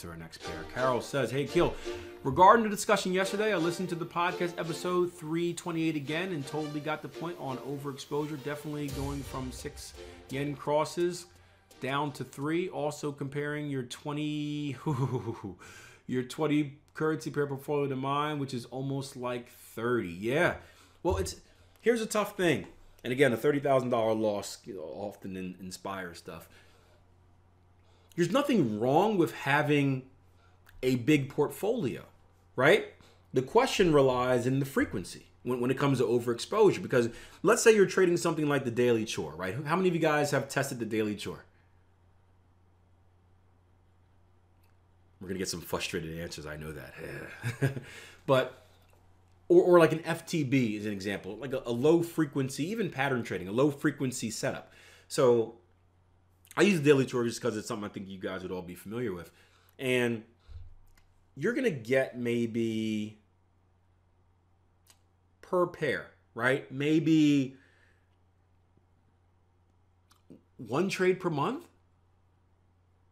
to our next pair. Carol says, hey, Akil, regarding the discussion yesterday, I listened to the podcast episode 328 again and totally got the point on overexposure. Definitely going from 6 yen crosses down to 3. Also comparing your 20 currency pair portfolio to mine, which is almost like 30. Yeah. Well, here's a tough thing. And again, a $30,000 loss often inspires stuff. There's nothing wrong with having a big portfolio, right? The question relies in the frequency when it comes to overexposure. Because let's say you're trading something like the daily chore, right? How many of you guys have tested the daily chore? We're going to get some frustrated answers, I know that. But, or like an FTB is an example, like a low frequency, even pattern trading, a low frequency setup. So I use the daily chore just because it's something I think you guys would all be familiar with. And you're going to get maybe per pair, right? Maybe 1 trade per month,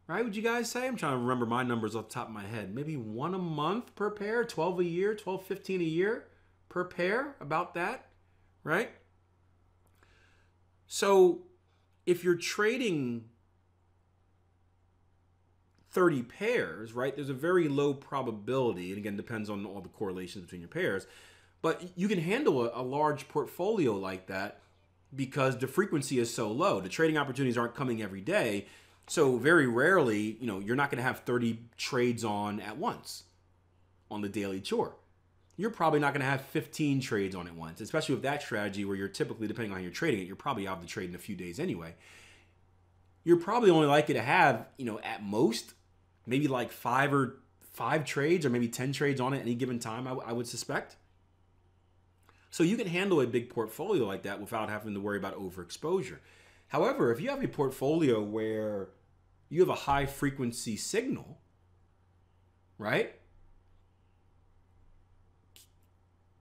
right? Would you guys say? I'm trying to remember my numbers off the top of my head. Maybe 1 a month per pair, 12 a year, 12, 15 a year per pair, about that, right? So if you're trading 30 pairs, right, there's a very low probability, and again, depends on all the correlations between your pairs, but you can handle a large portfolio like that because the frequency is so low. The trading opportunities aren't coming every day, so very rarely, you're not going to have 30 trades on at once on the daily chore. You're probably not going to have 15 trades on at once, especially with that strategy where you're typically, depending on how you're trading it, you're probably out of the trade in a few days anyway. You're probably only likely to have, at most, maybe like 5 trades or maybe 10 trades on at any given time, I would suspect. So you can handle a big portfolio like that without having to worry about overexposure. However, if you have a portfolio where you have a high frequency signal, right?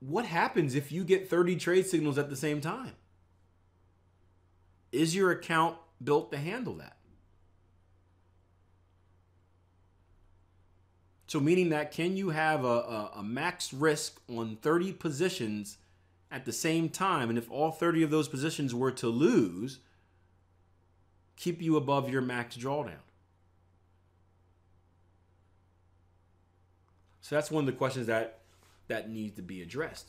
What happens if you get 30 trade signals at the same time? Is your account built to handle that? So meaning that, can you have a max risk on 30 positions at the same time? And if all 30 of those positions were to lose, keep you above your max drawdown? So that's one of the questions that needs to be addressed.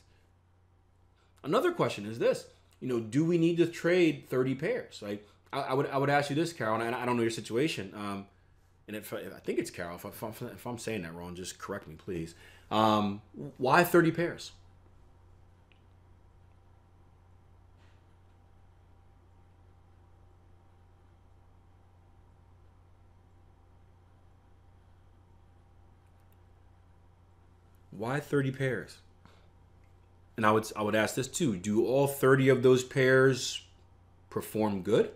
Another question is this: do we need to trade 30 pairs? Like I would ask you this, Carol, and I don't know your situation. And I think it's Carol. If I'm saying that wrong, just correct me, please. Why 30 pairs? Why 30 pairs? And I would ask this too: do all 30 of those pairs perform good?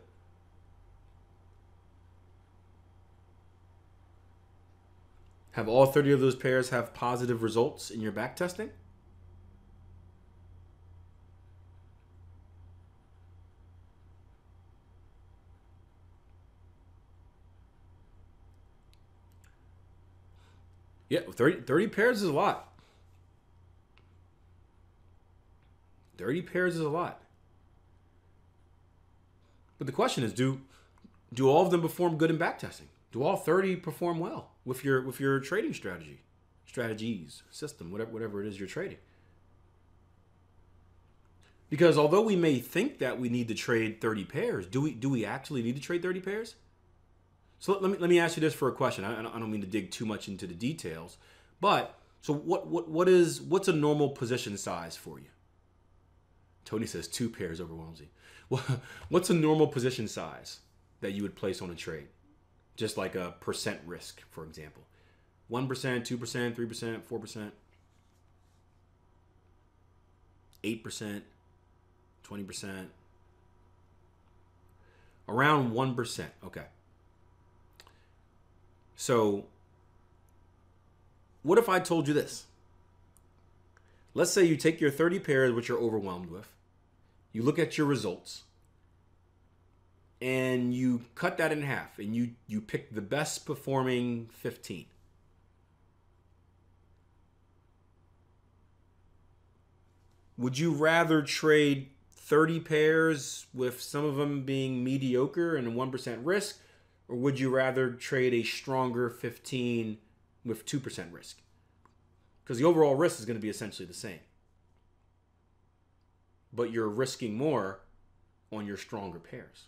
Have all 30 of those pairs have positive results in your back testing? Yeah, 30 pairs is a lot. 30 pairs is a lot. But the question is, do all of them perform good in back testing? Do all 30 perform well with your trading strategies, system, whatever it is you're trading? Because although we may think that we need to trade 30 pairs, do we actually need to trade 30 pairs? So let me ask you this for a question. I don't mean to dig too much into the details, but so what's a normal position size for you? Tony says 2 pairs overwhelms you. Well, what's a normal position size that you would place on a trade? Just like a percent risk, for example. 1%, 2%, 3%, 4%, 8%, 20%. Around 1%. Okay. So what if I told you this? Let's say you take your 30 pairs, which you're overwhelmed with. You look at your results. And you cut that in half. And you pick the best performing 15. Would you rather trade 30 pairs with some of them being mediocre and 1% risk, or would you rather trade a stronger 15 with 2% risk? Because the overall risk is going to be essentially the same, but you're risking more on your stronger pairs.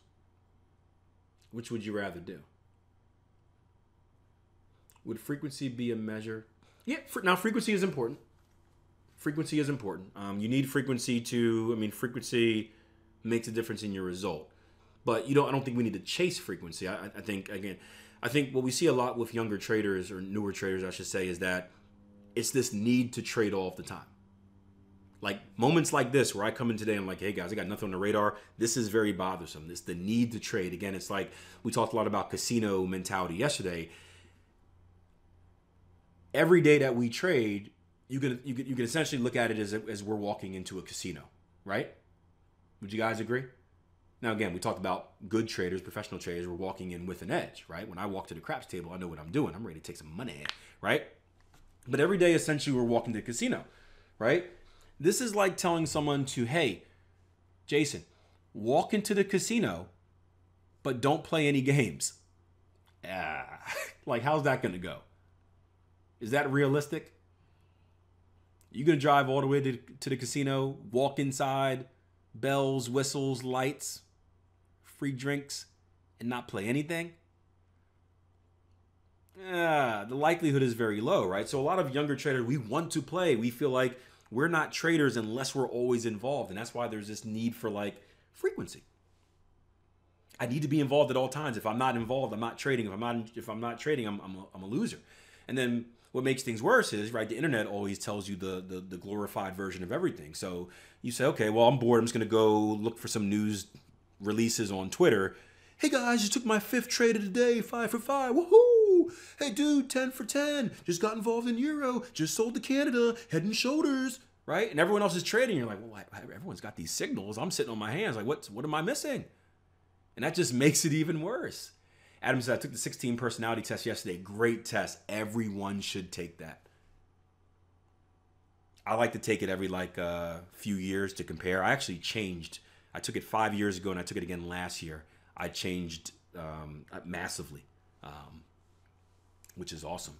Which would you rather do? Would frequency be a measure? Yeah, now frequency is important. Frequency is important. You need frequency frequency makes a difference in your result. But I don't think we need to chase frequency. I think what we see a lot with younger traders, or newer traders, I should say, is that it's this need to trade all of the time. Like moments like this where I come in today and I'm like, hey guys, I got nothing on the radar. This is very bothersome. This the need to trade. Again, it's like we talked a lot about casino mentality yesterday. Every day that we trade, you can essentially look at it as we're walking into a casino, right? Would you guys agree? Now again, we talked about good traders, professional traders. We're walking in with an edge, right? When I walk to the craps table, I know what I'm doing. I'm ready to take some money, right? But every day, essentially, we're walking to the casino, right? This is like telling someone to, hey, Jason, walk into the casino, but don't play any games. Like, how's that going to go? Is that realistic? You going to drive all the way to the casino, walk inside, bells, whistles, lights, free drinks, and not play anything? The likelihood is very low, right? So a lot of younger traders, we want to play. We feel like we're not traders unless we're always involved. And that's why there's this need for like frequency. I need to be involved at all times. If I'm not involved, I'm not trading. If I'm not trading, I'm a loser. And then what makes things worse is, right, the internet always tells you the glorified version of everything. So you say, okay, well, I'm bored. I'm just going to go look for some news releases on Twitter. Hey guys, just took my 5th trade of the day, 5 for 5. Woohoo! Hey dude, 10 for 10. Just got involved in Euro. Just sold to Canada. Head and shoulders, right? And everyone else is trading. You're like, well, everyone's got these signals. I'm sitting on my hands. Like, what am I missing? And that just makes it even worse. Adam said, I took the 16 personality test yesterday. Great test. Everyone should take that. I like to take it every few years to compare. I actually changed. I took it 5 years ago and I took it again last year. I changed massively, which is awesome,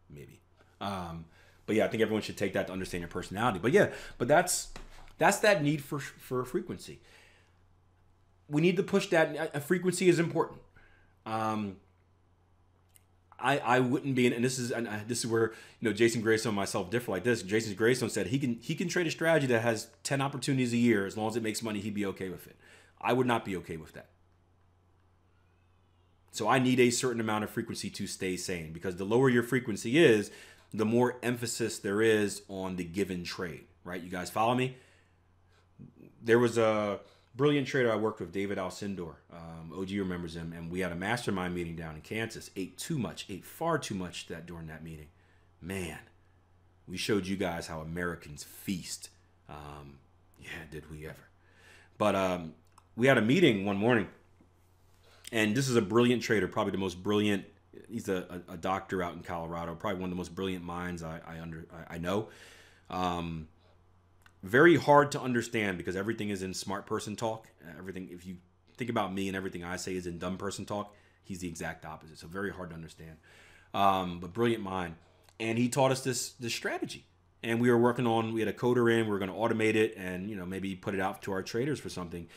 maybe. But yeah, I think everyone should take that to understand your personality. But yeah, that's that need for frequency. We need to push that. Frequency is important. I wouldn't be, and this is where Jason Greystone and myself differ like this. Jason Greystone said he can trade a strategy that has 10 opportunities a year as long as it makes money. He'd be okay with it. I would not be okay with that. So I need a certain amount of frequency to stay sane, because the lower your frequency is, the more emphasis there is on the given trade, right? You guys follow me? There was a brilliant trader I worked with, David Alcindor. OG remembers him, and we had a mastermind meeting down in Kansas. Ate far too much during that meeting. Man, we showed you guys how Americans feast. Yeah, did we ever? But we had a meeting one morning, and this is a brilliant trader, probably the most brilliant. He's a doctor out in Colorado, probably one of the most brilliant minds I know. Very hard to understand because everything is in smart person talk. Everything, if you think about me and everything I say is in dumb person talk, he's the exact opposite. So very hard to understand. But brilliant mind. And he taught us this strategy. And we had a coder in, we were going to automate it and maybe put it out to our traders for something.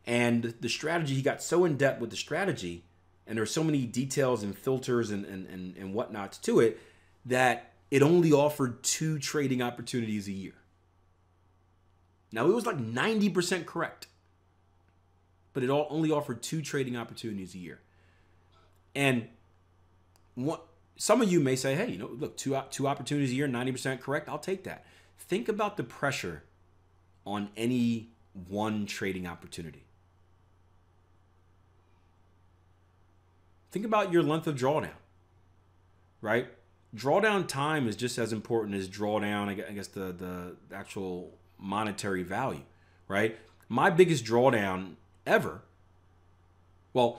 And the strategy, he got so in depth with the strategy, and there's so many details and filters and whatnots to it, that it only offered 2 trading opportunities a year. Now, it was like 90% correct, but it only offered 2 trading opportunities a year. And some of you may say, hey, look, two opportunities a year, 90% correct, I'll take that. Think about the pressure on any one trading opportunity. Think about your length of drawdown, right? Drawdown time is just as important as drawdown, I guess, the actual monetary value, right? My biggest drawdown ever, again,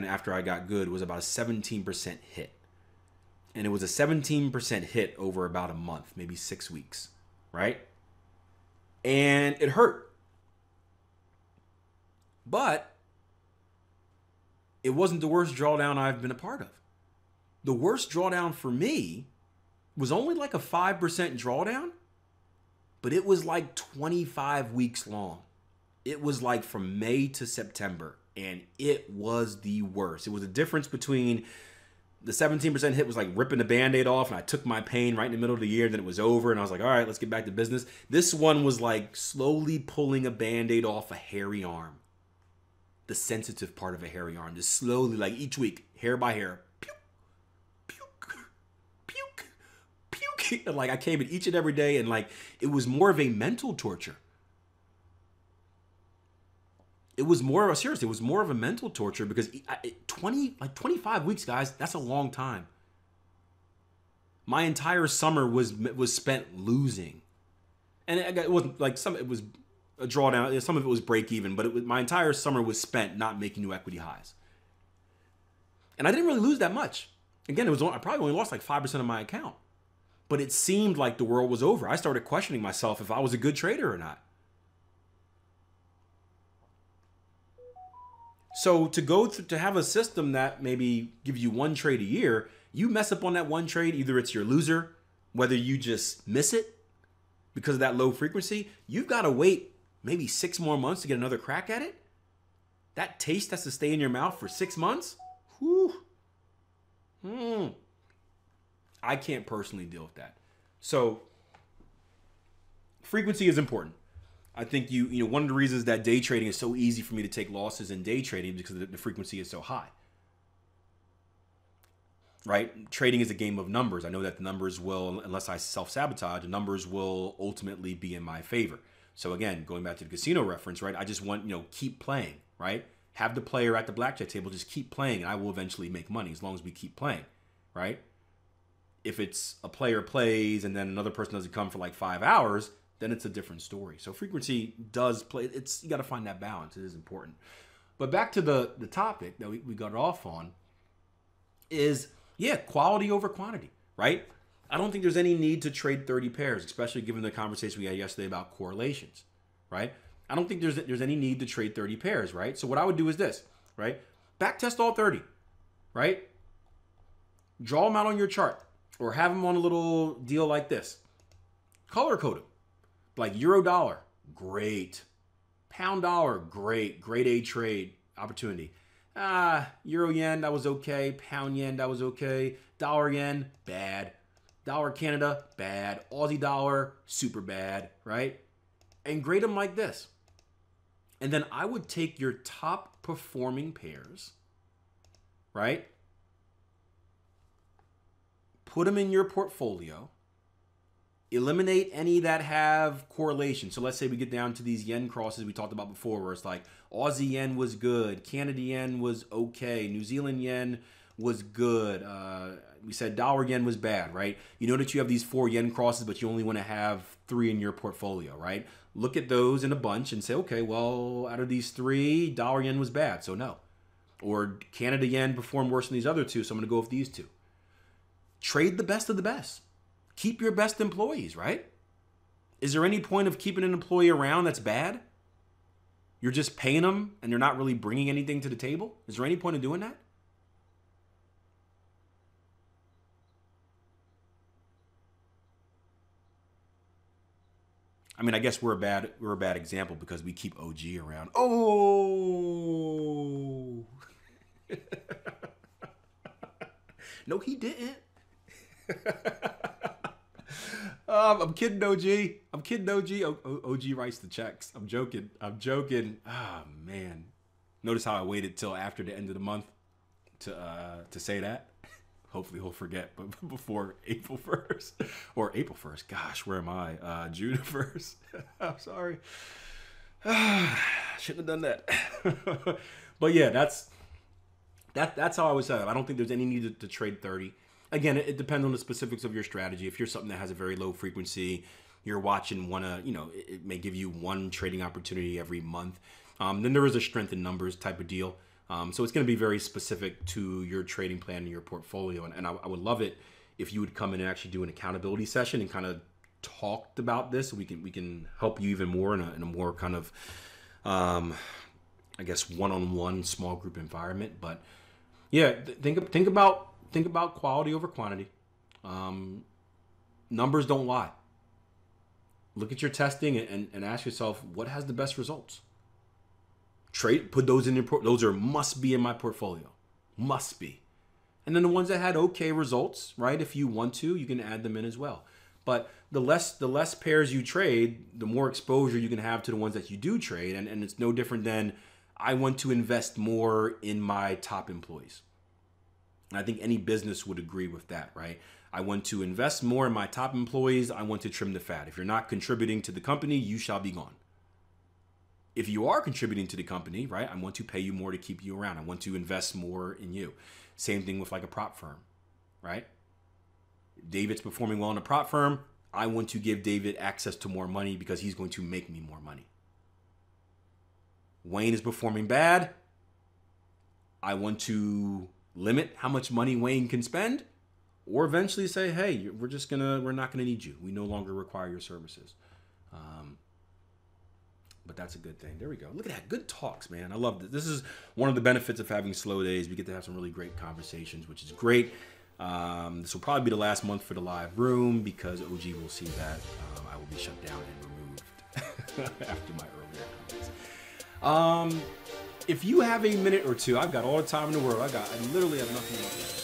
after I got good, was about a 17% hit. And it was a 17% hit over about a month, maybe 6 weeks, right? and it hurt. But it wasn't the worst drawdown I've been a part of. The worst drawdown for me was only like a 5% drawdown, but it was like 25 weeks long. It was like from May to September, and it was the worst. It was a difference between the 17% hit was like ripping the Band-Aid off, and I took my pain right in the middle of the year, then it was over, and I was like, all right, let's get back to business. This one was like slowly pulling a Band-Aid off a hairy arm. The sensitive part of a hairy arm, just slowly, like each week, hair by hair, puke, puke, puke, puke. And like I came in each and every day, and like it was more of a mental torture. It was more of a, seriously, it was more of a mental torture because 25 weeks, guys, that's a long time. My entire summer was spent losing. And it wasn't like it was a drawdown. Some of it was break even, but my entire summer was spent not making new equity highs. And I didn't really lose that much. Again, I probably only lost like 5% of my account. But it seemed like the world was over. I started questioning myself if I was a good trader or not. So to have a system that maybe gives you one trade a year, you mess up on that one trade, either it's your loser, whether you just miss it because of that low frequency, you've got to wait maybe 6 more months to get another crack at it. That taste has to stay in your mouth for 6 months. Whew. I can't personally deal with that. So frequency is important. I think one of the reasons that day trading is so easy for me to take losses in day trading because the frequency is so high. Right? Trading is a game of numbers. I know that the numbers will, unless I self-sabotage, the numbers will ultimately be in my favor. So again, going back to the casino reference, right? I just want, keep playing, right? Have the player at the blackjack table just keep playing, and I will eventually make money as long as we keep playing, right? If it's a player plays and then another person doesn't come for like 5 hours, then it's a different story. So frequency does play. You got to find that balance. It is important. But back to the topic that we got off on is, quality over quantity, right? I don't think there's any need to trade 30 pairs, especially given the conversation we had yesterday about correlations, right? I don't think there's any need to trade 30 pairs, right? So what I would do is this, right? Back test all 30, right? Draw them out on your chart or have them on a little deal like this. Color code them. Like euro dollar, great. Pound dollar, great. Grade A trade opportunity. Euro yen, that was okay. Pound yen, that was okay. Dollar yen, bad. Dollar Canada, bad. Aussie dollar, super bad, right? And grade them like this. And then I would take your top performing pairs, right? Put them in your portfolio. Eliminate any that have correlation. So let's say we get down to these yen crosses we talked about before, where it's like Aussie yen was good, Canada yen was okay, New Zealand yen was good. We said dollar yen was bad, right? You know that you have these 4 yen crosses, but you only want to have 3 in your portfolio, right? Look at those in a bunch and say, okay, well, out of these 3, dollar yen was bad, so no. Or Canada yen performed worse than these other 2, so I'm going to go with these 2. Trade the best of the best. Keep your best employees, right? Is there any point of keeping an employee around that's bad? You're just paying them and they're not really bringing anything to the table? Is there any point of doing that? I mean, I guess we're a bad example because we keep OG around. Oh! No, he didn't. I'm kidding, OG. OG writes the checks. I'm joking. Oh, man. Notice how I waited till after the end of the month to say that. Hopefully he'll forget, but before April 1st. Or April 1st. Gosh, where am I? June 1st. I'm sorry. Shouldn't have done that. But yeah, that's how I would say it. I don't think there's any need to trade 30. Again, it depends on the specifics of your strategy. If you're something that has a very low frequency, you're watching it may give you one trading opportunity every month. Then there is a strength in numbers type of deal. So it's going to be very specific to your trading plan and your portfolio. And I would love it if you would come in and actually do an accountability session and kind of talked about this, so we can help you even more in a more kind of I guess one-on-one small group environment. But yeah, think about quality over quantity. Numbers don't lie. Look at your testing and ask yourself, what has the best results? Put those in your those are must be in my portfolio. Must be. And then the ones that had okay results, right? If you want to, you can add them in as well. But the less pairs you trade, the more exposure you can have to the ones that you do trade. And it's no different than I want to invest more in my top employees. And I think any business would agree with that, right? I want to invest more in my top employees. I want to trim the fat. If you're not contributing to the company, you shall be gone. If you are contributing to the company, right, I want to pay you more to keep you around. I want to invest more in you. Same thing with like a prop firm, right? David's performing well in a prop firm. I want to give David access to more money because he's going to make me more money. Wayne is performing bad. I want to limit how much money Wayne can spend, or eventually say, hey, we're not gonna need you. We no longer require your services. But that's a good thing. There we go. Look at that. Good talks, man. I love this. This is one of the benefits of having slow days. We get to have some really great conversations, which is great. This will probably be the last month for the live room because OG will see that I will be shut down and removed after my earlier comments. If you have a minute or two, I've got all the time in the world. I literally have nothing else.